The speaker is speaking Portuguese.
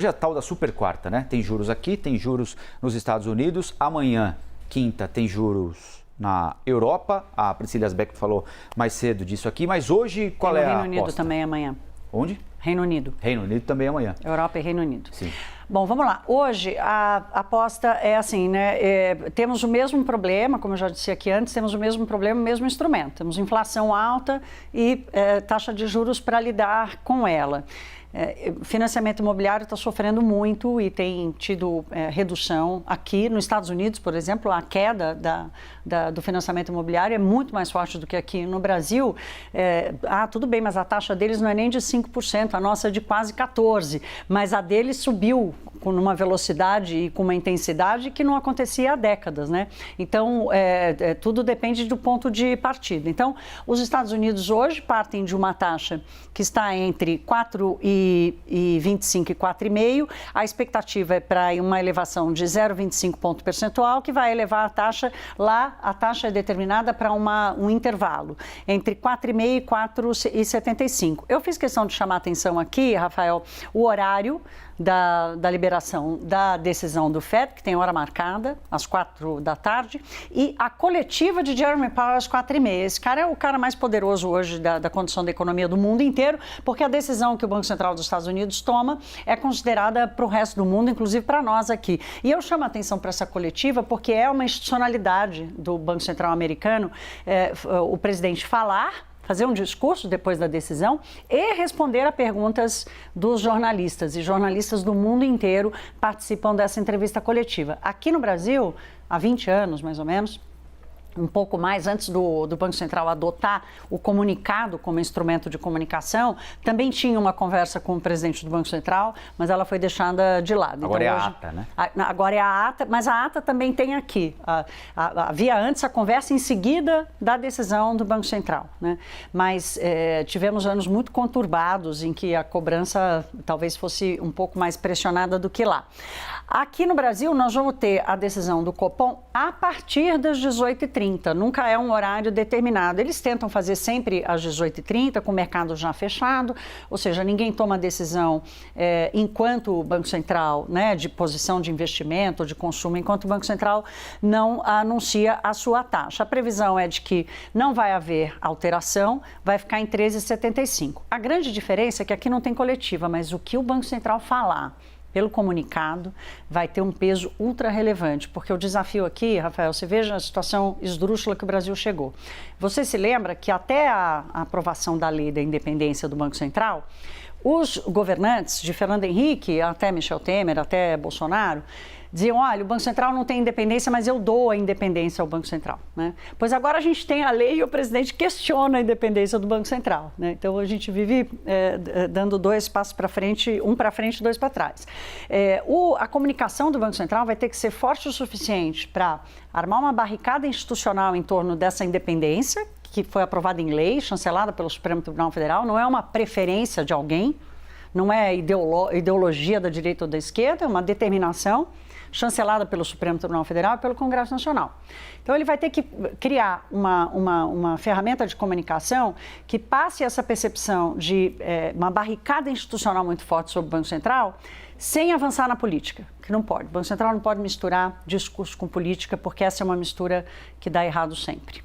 Hoje é a tal da super quarta, né? Tem juros aqui, tem juros nos Estados Unidos. Amanhã, quinta, tem juros na Europa. A Priscila Asbeck falou mais cedo disso aqui. Mas hoje, qual é a aposta? Reino Unido também amanhã. Onde? Reino Unido. Reino Unido também amanhã. Europa e Reino Unido. Sim. Bom, vamos lá. Hoje a aposta é assim, né? Temos o mesmo problema, como eu já disse aqui antes, temos o mesmo problema, o mesmo instrumento. Temos inflação alta e taxa de juros para lidar com ela. Financiamento imobiliário está sofrendo muito e tem tido redução. Aqui nos Estados Unidos, por exemplo, a queda do financiamento imobiliário é muito mais forte do que aqui no Brasil. Tudo bem, mas a taxa deles não é nem de 5%, a nossa é de quase 14%, mas a deles subiu com uma velocidade e com uma intensidade que não acontecia há décadas, né? Então, tudo depende do ponto de partida. Então, os Estados Unidos hoje partem de uma taxa que está entre 4,25 e 4,5. A expectativa é para uma elevação de 0,25 ponto percentual, que vai elevar a taxa lá. A taxa é determinada para um intervalo entre 4,5 e 4,75. Eu fiz questão de chamar a atenção aqui, Rafael, o horário da liberação da decisão do FED, que tem hora marcada, às 4 da tarde, e a coletiva de Jerome Powell às 4h30. Esse cara é o cara mais poderoso hoje da condição da economia do mundo inteiro, porque a decisão que o Banco Central dos Estados Unidos toma é considerada para o resto do mundo, inclusive para nós aqui. E eu chamo a atenção para essa coletiva porque é uma institucionalidade do Banco Central americano o presidente fazer um discurso depois da decisão e responder a perguntas dos jornalistas. E jornalistas do mundo inteiro participam dessa entrevista coletiva. Aqui no Brasil, há 20 anos, mais ou menos, um pouco mais antes do Banco Central adotar o comunicado como instrumento de comunicação, também tinha uma conversa com o presidente do Banco Central, mas ela foi deixada de lado. Agora então, é a ata, né? Agora é a ata, mas a ata também tem aqui. Havia antes a conversa em seguida da decisão do Banco Central, né? Mas tivemos anos muito conturbados em que a cobrança talvez fosse um pouco mais pressionada do que lá. Aqui no Brasil, nós vamos ter a decisão do Copom a partir das 18h30. Nunca é um horário determinado. Eles tentam fazer sempre às 18h30, com o mercado já fechado, ou seja, ninguém toma decisão enquanto o Banco Central, né, de posição de investimento ou de consumo, enquanto o Banco Central não anuncia a sua taxa. A previsão é de que não vai haver alteração, vai ficar em 13,75. A grande diferença é que aqui não tem coletiva, mas o que o Banco Central falar pelo comunicado, vai ter um peso ultra relevante, porque o desafio aqui, Rafael, você veja a situação esdrúxula que o Brasil chegou. Você se lembra que até a aprovação da lei da independência do Banco Central, os governantes, de Fernando Henrique até Michel Temer, até Bolsonaro, diziam, olha, o Banco Central não tem independência, mas eu dou a independência ao Banco Central, né? Pois agora a gente tem a lei e o presidente questiona a independência do Banco Central, né? Então a gente vive dando 2 passos para frente, 1 para frente e 2 para trás. A comunicação do Banco Central vai ter que ser forte o suficiente para armar uma barricada institucional em torno dessa independência, que foi aprovada em lei, chancelada pelo Supremo Tribunal Federal, não é uma preferência de alguém, não é ideologia da direita ou da esquerda, é uma determinação chancelada pelo Supremo Tribunal Federal e pelo Congresso Nacional. Então, ele vai ter que criar uma ferramenta de comunicação que passe essa percepção de uma barricada institucional muito forte sobre o Banco Central, sem avançar na política, que não pode. O Banco Central não pode misturar discurso com política, porque essa é uma mistura que dá errado sempre.